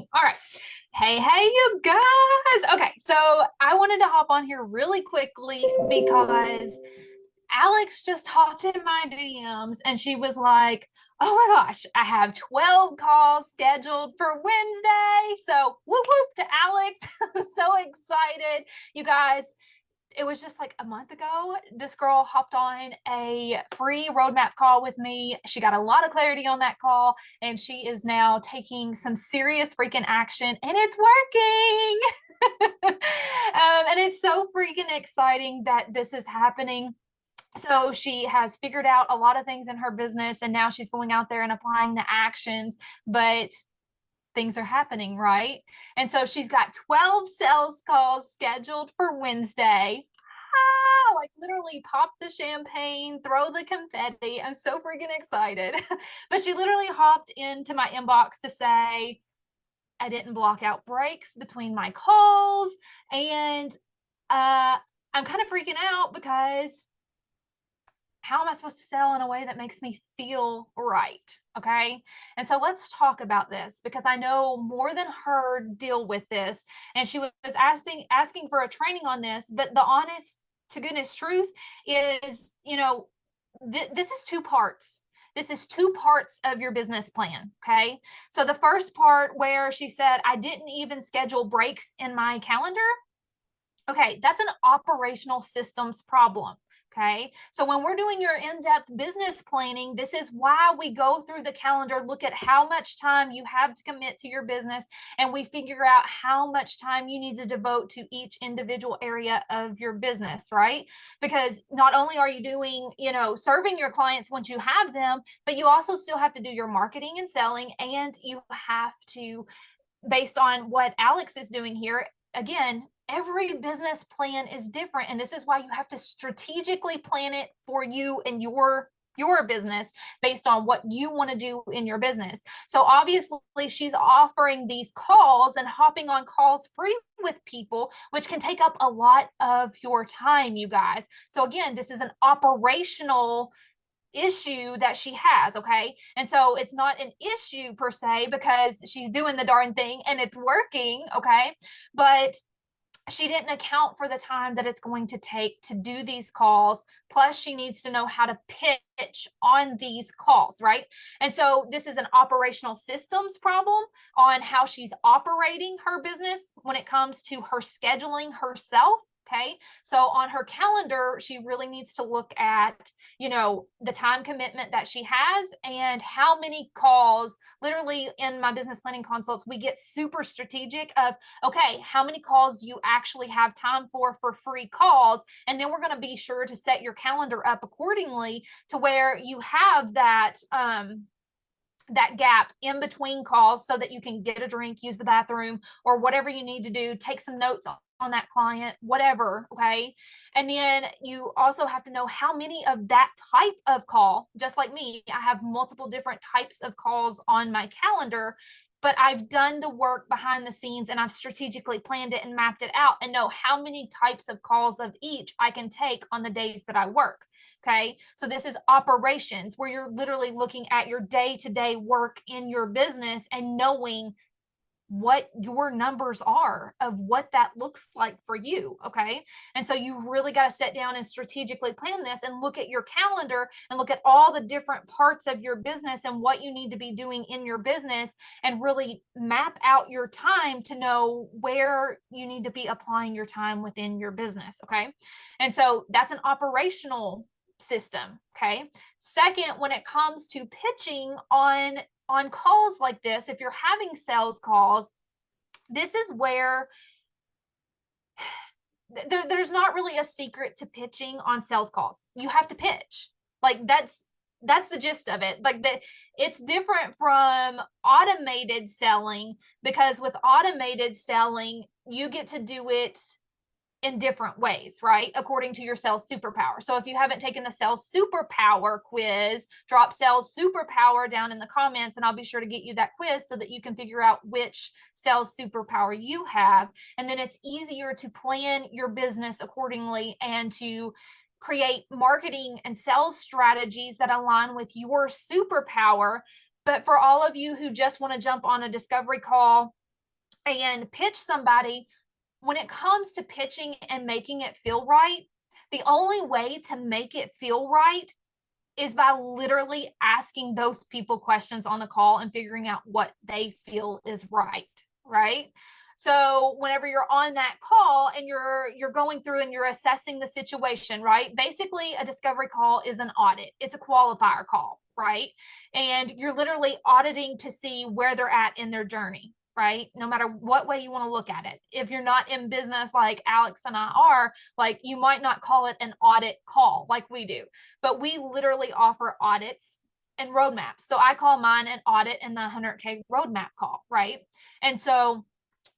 recording. All right. Hey, you guys. Okay, so I wanted to hop on here really quickly because Alex just hopped in my DMs and she was like, oh my gosh, I have 12 calls scheduled for Wednesday. So whoop whoop to Alex. So excited. You guys, it was just like a month ago. This girl hopped on a free roadmap call with me. She got a lot of clarity on that call, and she is now taking some serious freaking action, and it's working. And it's so freaking exciting that this is happening. So she has figured out a lot of things in her business, and now she's going out there and applying the actions. But things are happening, right? And so she's got 12 sales calls scheduled for Wednesday. Like literally pop the champagne, throw the confetti. I'm so freaking excited. But she literally hopped into my inbox to say, I didn't block out breaks between my calls. And I'm kind of freaking out because how am I supposed to sell in a way that makes me feel right? Okay. And so let's talk about this because I know more than her deal with this. And she was asking for a training on this, but the honest to goodness truth is, this is two parts. This is two parts of your business plan. Okay. So the first part where she said, I didn't even schedule breaks in my calendar. Okay, that's an operational systems problem. Okay, so when we're doing your in-depth business planning, this is why we go through the calendar, look at how much time you have to commit to your business, and we figure out how much time you need to devote to each individual area of your business, right? Because not only are you doing, serving your clients once you have them, but you also still have to do your marketing and selling, and you have to, based on what Alex is doing here, again, every business plan is different, and this is why you have to strategically plan it for you and your business based on what you want to do in your business. So obviously she's offering these calls and hopping on calls free with people, which can take up a lot of your time, you guys. So again, this is an operational issue that she has. Okay, and so it's not an issue per se because she's doing the darn thing and it's working. Okay, but she didn't account for the time that it's going to take to do these calls. Plus, she needs to know how to pitch on these calls, right? And so, this is an operational systems problem on how she's operating her business when it comes to her scheduling herself. Okay. So on her calendar, she really needs to look at, the time commitment that she has and how many calls. Literally in my business planning consults, we get super strategic of, okay, how many calls do you actually have time for free calls? And then we're going to be sure to set your calendar up accordingly to where you have that gap in between calls so that you can get a drink, use the bathroom, or whatever you need to do, take some notes on that client, whatever. Okay. And then you also have to know how many of that type of call, just like me, I have multiple different types of calls on my calendar, but I've done the work behind the scenes and I've strategically planned it and mapped it out and know how many types of calls of each I can take on the days that I work. Okay. So this is operations where you're literally looking at your day-to-day work in your business and knowing what your numbers are of what that looks like for you. Okay. And so you really got to sit down and strategically plan this and look at your calendar and look at all the different parts of your business and what you need to be doing in your business and really map out your time to know where you need to be applying your time within your business. Okay. And so that's an operational system. Okay. Second, when it comes to pitching on calls like this, if you're having sales calls, this is where there's not really a secret to pitching on sales calls. You have to pitch. Like that's the gist of it. It's different from automated selling because with automated selling, you get to do it in different ways, right? According to your sales superpower. So if you haven't taken the sales superpower quiz, drop sales superpower down in the comments and I'll be sure to get you that quiz so that you can figure out which sales superpower you have. And then it's easier to plan your business accordingly and to create marketing and sales strategies that align with your superpower. But for all of you who just want to jump on a discovery call and pitch somebody. When it comes to pitching and making it feel right, the only way to make it feel right is by literally asking those people questions on the call and figuring out what they feel is right, right? So whenever you're on that call and you're going through and you're assessing the situation, right? Basically, a discovery call is an audit. It's a qualifier call, right? And you're literally auditing to see where they're at in their journey, right? No matter what way you want to look at it. If you're not in business like Alex and I are, like you might not call it an audit call like we do, but we literally offer audits and roadmaps. So I call mine an audit and the 100K roadmap call, right? And so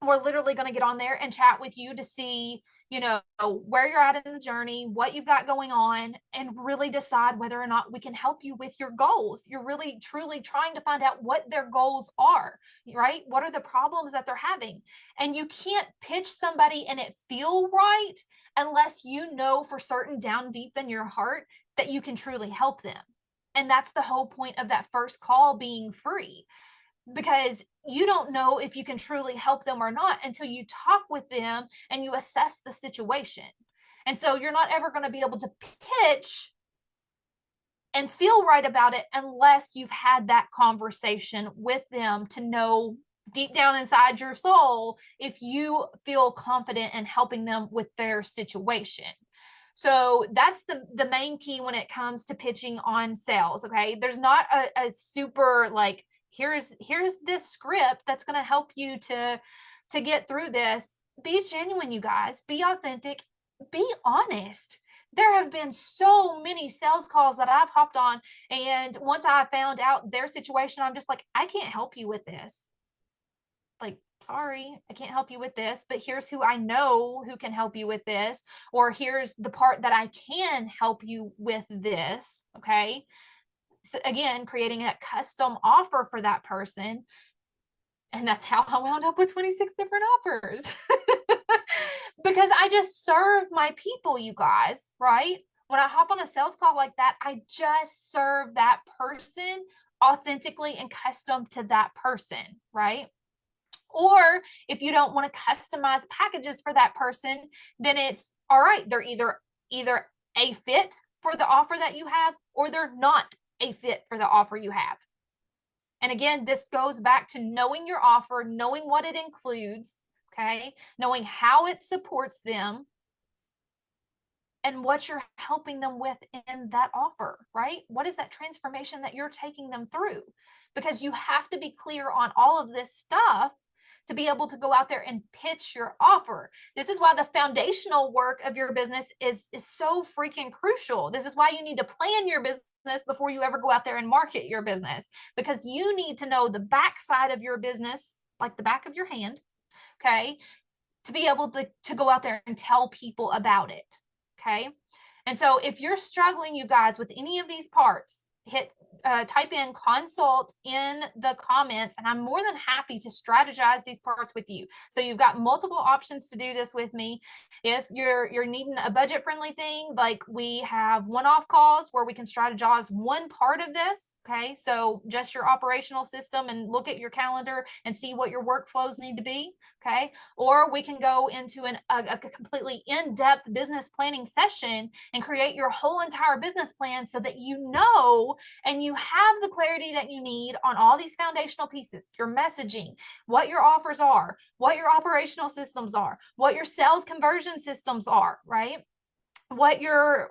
we're literally going to get on there and chat with you to see, you know, where you're at in the journey, what you've got going on, and really decide whether or not we can help you with your goals. You're really truly trying to find out what their goals are, right? What are the problems that they're having? And you can't pitch somebody and it feel right unless you know for certain down deep in your heart that you can truly help them. And that's the whole point of that first call being free, because you don't know if you can truly help them or not until you talk with them and you assess the situation. And so you're not ever going to be able to pitch and feel right about it unless you've had that conversation with them to know deep down inside your soul if you feel confident in helping them with their situation. So that's the main key when it comes to pitching on sales. Okay, there's not a super like here's this script that's going to help you to get through this. Be genuine, you guys. Be authentic. Be honest. There have been so many sales calls that I've hopped on, and once I found out their situation, I'm just like, I can't help you with this. Like, sorry, I can't help you with this, but here's who I know who can help you with this, or here's the part that I can help you with this. Okay. So again, creating a custom offer for that person. And that's how I wound up with 26 different offers. Because I just serve my people, you guys, right? When I hop on a sales call like that, I just serve that person authentically and custom to that person, right? Or if you don't want to customize packages for that person, then it's all right. They're either a fit for the offer that you have, or they're not a fit for the offer you have. And again, this goes back to knowing your offer, knowing what it includes, okay? Knowing how it supports them and what you're helping them with in that offer, right? What is that transformation that you're taking them through? Because you have to be clear on all of this stuff to be able to go out there and pitch your offer. This is why the foundational work of your business is so freaking crucial. This is why you need to plan your business before you ever go out there and market your business, because you need to know the backside of your business, like the back of your hand, okay, to be able to go out there and tell people about it, okay? And so if you're struggling, you guys, with any of these parts, type in consult in the comments, and I'm more than happy to strategize these parts with you. So you've got multiple options to do this with me. If you're needing a budget friendly thing, like we have one-off calls where we can strategize one part of this. Okay, so just your operational system and look at your calendar and see what your workflows need to be. Okay, or we can go into a completely in-depth business planning session and create your whole entire business plan so that you know and you have the clarity that you need on all these foundational pieces, your messaging, what your offers are, what your operational systems are, what your sales conversion systems are, right? What your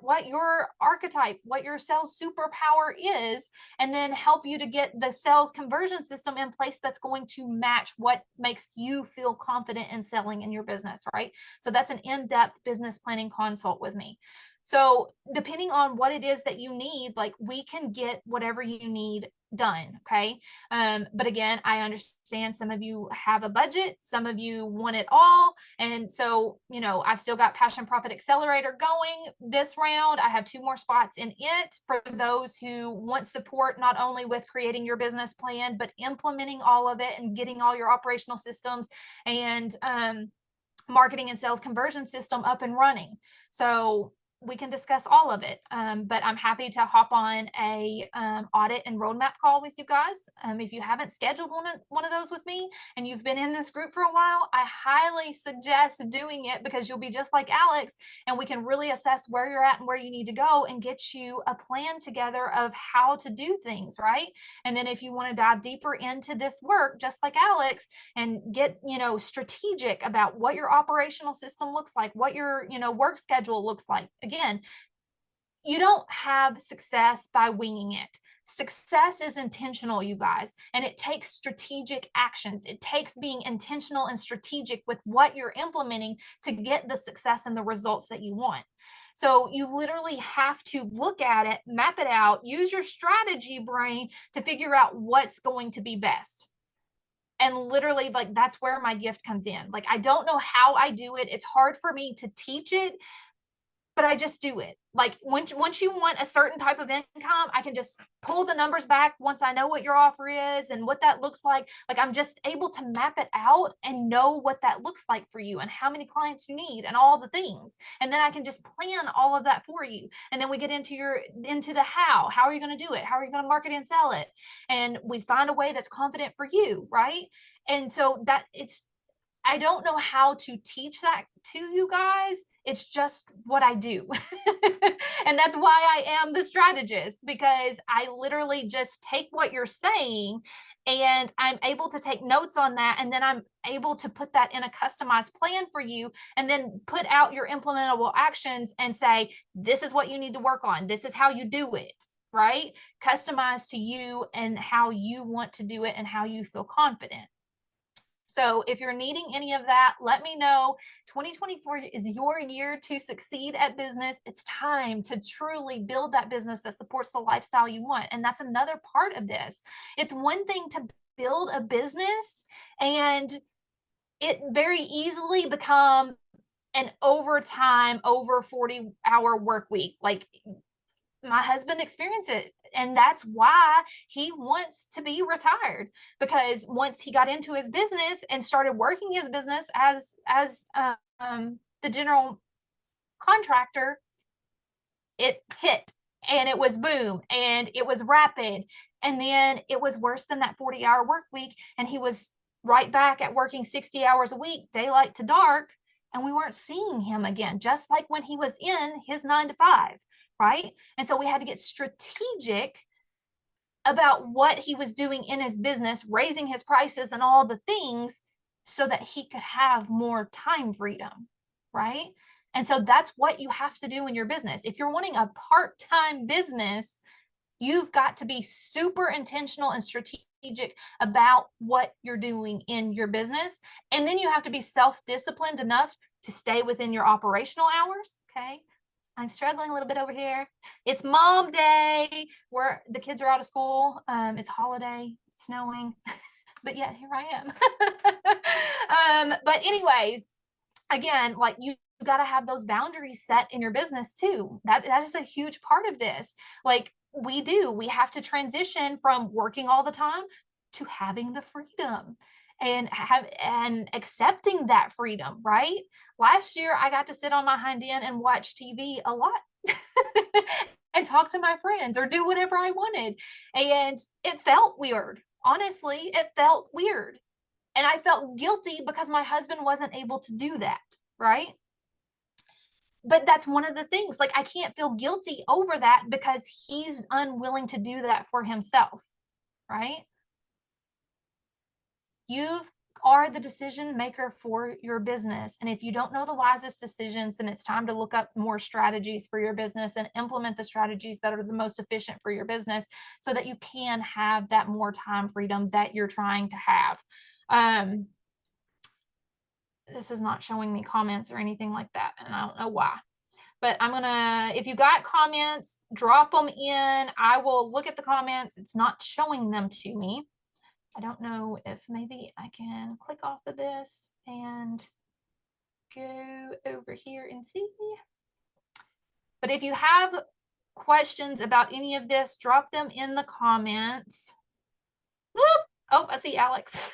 archetype, what your sales superpower is, and then help you to get the sales conversion system in place that's going to match what makes you feel confident in selling in your business, right? So that's an in-depth business planning consult with me. So depending on what it is that you need, like we can get whatever you need done. Okay. But again, I understand some of you have a budget, some of you want it all. And so, you know, I've still got Passion Profit Accelerator going this round. I have 2 more spots in it for those who want support, not only with creating your business plan, but implementing all of it and getting all your operational systems and marketing and sales conversion system up and running. So we can discuss all of it. But I'm happy to hop on a audit and roadmap call with you guys. If you haven't scheduled one of those with me and you've been in this group for a while, I highly suggest doing it, because you'll be just like Alex, and we can really assess where you're at and where you need to go and get you a plan together of how to do things, right? And then if you want to dive deeper into this work, just like Alex, and get, strategic about what your operational system looks like, what your, work schedule looks like. Again, you don't have success by winging it. Success is intentional, you guys, and it takes strategic actions. It takes being intentional and strategic with what you're implementing to get the success and the results that you want. So you literally have to look at it, map it out, use your strategy brain to figure out what's going to be best. And literally, like, that's where my gift comes in. Like, I don't know how I do it. It's hard for me to teach it, but I just do it. Like, once you want a certain type of income, I can just pull the numbers back once I know what your offer is and what that looks like. Like, I'm just able to map it out and know what that looks like for you and how many clients you need and all the things. And then I can just plan all of that for you. And then we get into the how. How are you going to do it? How are you going to market and sell it? And we find a way that's confident for you, right? And so I don't know how to teach that to you guys. It's just what I do. And that's why I am the strategist, because I literally just take what you're saying and I'm able to take notes on that. And then I'm able to put that in a customized plan for you, and then put out your implementable actions and say, this is what you need to work on. This is how you do it, right? Customized to you and how you want to do it and how you feel confident. So if you're needing any of that, let me know. 2024 is your year to succeed at business. It's time to truly build that business that supports the lifestyle you want. And that's another part of this. It's one thing to build a business and it very easily become an overtime, over 40-hour work week. Like, my husband experienced it, and that's why he wants to be retired, because once he got into his business and started working his business as the general contractor, it hit, and it was boom, and it was rapid, and then it was worse than that 40-hour work week, and he was right back at working 60 hours a week, daylight to dark, and we weren't seeing him again, just like when he was in his 9 to 5. Right? And so we had to get strategic about what he was doing in his business, raising his prices and all the things, so that he could have more time freedom. Right? And so that's what you have to do in your business. If you're wanting a part-time business, you've got to be super intentional and strategic about what you're doing in your business. And then you have to be self-disciplined enough to stay within your operational hours. Okay. I'm struggling a little bit over here. It's mom day where the kids are out of school. It's holiday, it's snowing, but yet here I am. But anyways, again, like, you got to have those boundaries set in your business too. That is a huge part of this. Like, we have to transition from working all the time to having the freedom and accepting that freedom, right? Last year I got to sit on my hind end and watch TV a lot and talk to my friends or do whatever I wanted. And it felt weird. Honestly, it felt weird. And I felt guilty because my husband wasn't able to do that, right? But that's one of the things. Like, I can't feel guilty over that because he's unwilling to do that for himself, right? You are the decision maker for your business. And if you don't know the wisest decisions, then it's time to look up more strategies for your business and implement the strategies that are the most efficient for your business, so that you can have that more time freedom that you're trying to have. This is not showing me comments or anything like that, and I don't know why. But if you got comments, drop them in. I will look at the comments. It's not showing them to me. I don't know if maybe I can click off of this and go over here and see. But if you have questions about any of this, drop them in the comments. Whoop! Oh, I see Alex.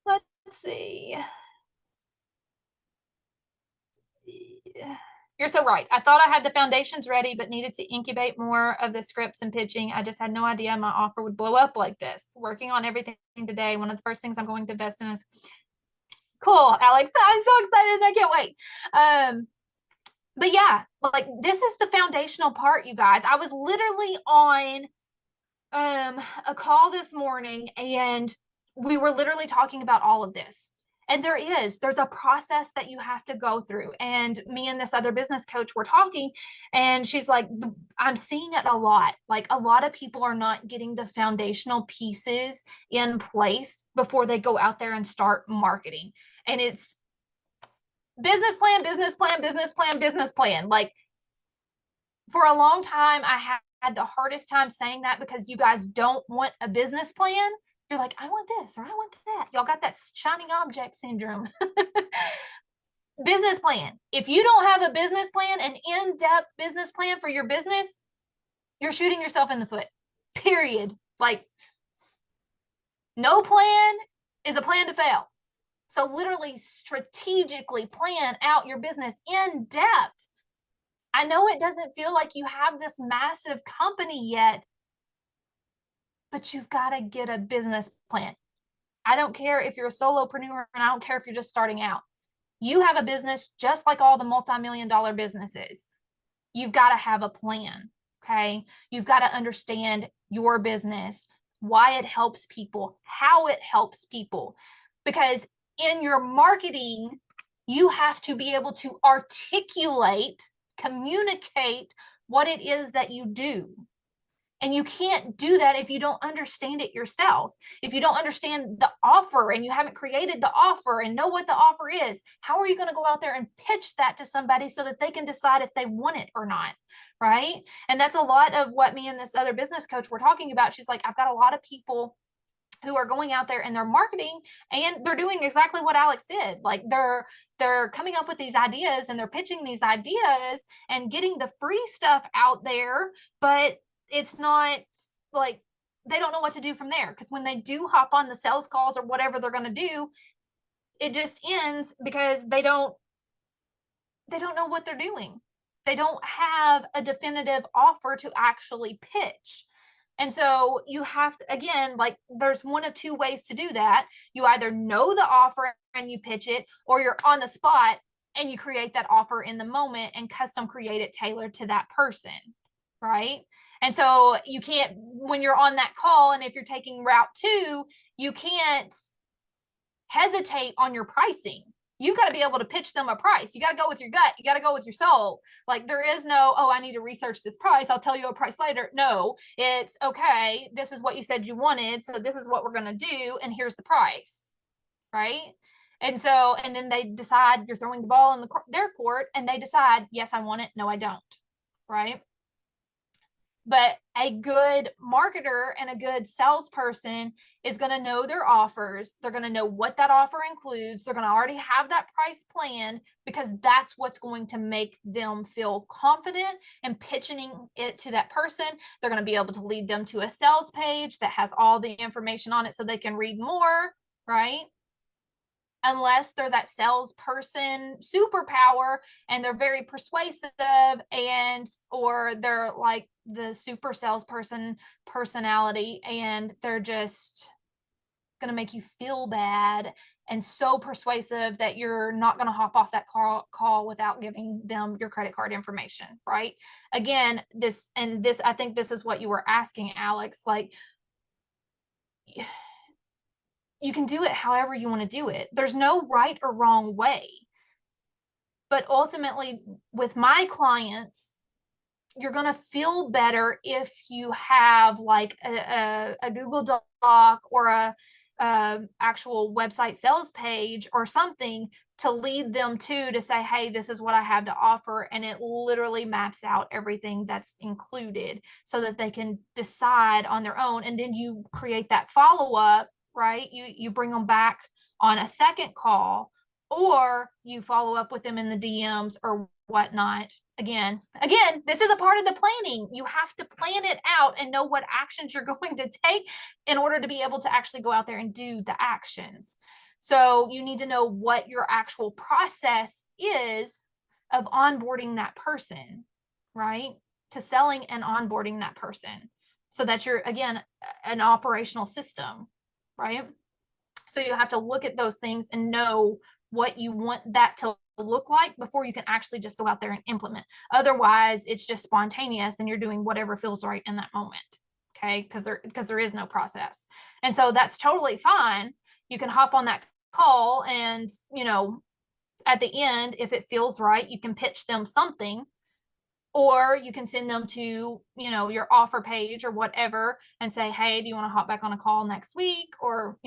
Let's see. you're so right. I thought I had the foundations ready, but needed to incubate more of the scripts and pitching. I just had no idea my offer would blow up like this. Working on everything today. One of the first things I'm going to invest in is cool, Alex. I'm so excited. I can't wait. But yeah, like this is the foundational part, you guys. I was literally on a call this morning and we were literally talking about all of this. And there's a process that you have to go through. And me and this other business coach were talking, and she's like, I'm seeing it a lot. Like a lot of people are not getting the foundational pieces in place before they go out there and start marketing. And it's business plan, business plan, business plan, business plan. Like for a long time, I had the hardest time saying that because you guys don't want a business plan. You're like, I want this or I want that. Y'all got that shining object syndrome. Business plan. If you don't have a business plan, an in-depth business plan for your business, you're shooting yourself in the foot. Period. Like, no plan is a plan to fail. So literally strategically plan out your business in depth. I know it doesn't feel like you have this massive company yet, but you've got to get a business plan. I don't care if you're a solopreneur and I don't care if you're just starting out. You have a business just like all the multi-million-dollar businesses. You've got to have a plan, okay? You've got to understand your business, why it helps people, how it helps people. Because in your marketing, you have to be able to articulate, communicate what it is that you do. And you can't do that if you don't understand it yourself. If you don't understand the offer and you haven't created the offer and know what the offer is, how are you going to go out there and pitch that to somebody so that they can decide if they want it or not? Right. And that's a lot of what me and this other business coach were talking about. She's like, I've got a lot of people who are going out there and they're marketing and they're doing exactly what Alex did. Like they're coming up with these ideas and they're pitching these ideas and getting the free stuff out there, but it's not like they don't know what to do from there, because when they do hop on the sales calls or whatever they're going to do, it just ends because they don't know what they're doing. They don't have a definitive offer to actually pitch. And so you have to, again, like there's one of two ways to do that. You either know the offer and you pitch it, or you're on the spot and you create that offer in the moment and custom create it tailored to that person, right? And so you can't, when you're on that call, and if you're taking route 2, you can't hesitate on your pricing. You've got to be able to pitch them a price. You got to go with your gut. You got to go with your soul. Like there is no, oh, I need to research this price, I'll tell you a price later. No, it's okay. This is what you said you wanted. So this is what we're going to do. And here's the price. Right. And so, and then they decide, you're throwing the ball in their court, and they decide, yes, I want it. No, I don't. Right. But a good marketer and a good salesperson is going to know their offers. They're going to know what that offer includes. They're going to already have that price plan, because that's what's going to make them feel confident in pitching it to that person. They're going to be able to lead them to a sales page that has all the information on it so they can read more, right? Unless they're that salesperson superpower and they're very persuasive, and or they're like the super salesperson personality and they're just going to make you feel bad and so persuasive that you're not going to hop off that call without giving them your credit card information, right? Again, this I think this is what you were asking, Alex. Like, you can do it however you want to do it. There's no right or wrong way. But ultimately, with my clients, you're going to feel better if you have like a Google Doc or a actual website sales page or something to lead them to say, hey, this is what I have to offer. And it literally maps out everything that's included so that they can decide on their own. And then you create that follow-up, right? You bring them back on a second call, or you follow up with them in the DMs or whatnot. Again, this is a part of the planning. You have to plan it out and know what actions you're going to take in order to be able to actually go out there and do the actions. So you need to know what your actual process is of onboarding that person, right? To selling and onboarding that person so that you're, again, an operational system, right? So you have to look at those things and know what you want that to look like before you can actually just go out there and implement. Otherwise, it's just spontaneous and you're doing whatever feels right in that moment. Okay, because there is no process. And so that's totally fine. You can hop on that call and, at the end, if it feels right, you can pitch them something, or you can send them to, your offer page or whatever and say, hey, do you want to hop back on a call next week? Or,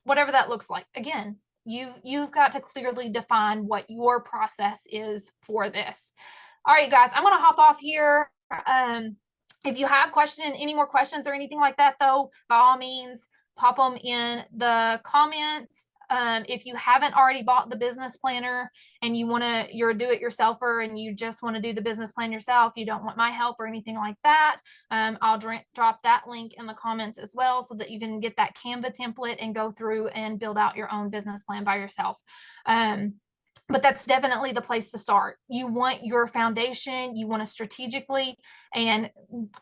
whatever that looks like. Again, you've got to clearly define what your process is for this. All right, guys, I'm going to hop off here. If you have any more questions or anything like that, though, by all means, pop them in the comments. If you haven't already bought the business planner and you're a do-it-yourselfer and you just want to do the business plan yourself, you don't want my help or anything like that, I'll drop that link in the comments as well so that you can get that Canva template and go through and build out your own business plan by yourself. But that's definitely the place to start. You want your foundation, you want to strategically and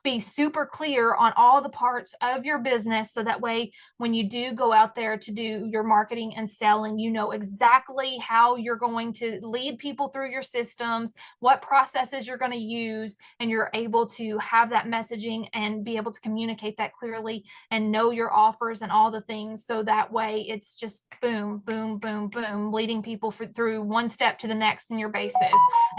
be super clear on all the parts of your business. So that way, when you do go out there to do your marketing and selling, you know exactly how you're going to lead people through your systems, what processes you're going to use, and you're able to have that messaging and be able to communicate that clearly and know your offers and all the things. So that way it's just boom, boom, boom, boom, leading people through one step to the next in your bases.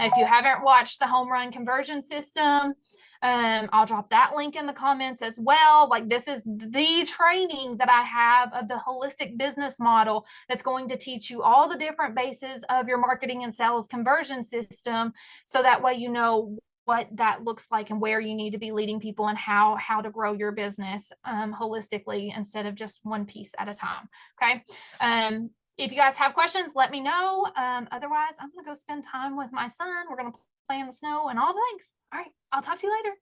If you haven't watched the home run conversion system, I'll drop that link in the comments as well. Like, this is the training that I have of the holistic business model that's going to teach you all the different bases of your marketing and sales conversion system. So that way, you know what that looks like and where you need to be leading people and how to grow your business holistically instead of just one piece at a time. Okay. If you guys have questions, let me know. Otherwise, I'm going to go spend time with my son. We're going to play in the snow and all the things. All right. I'll talk to you later.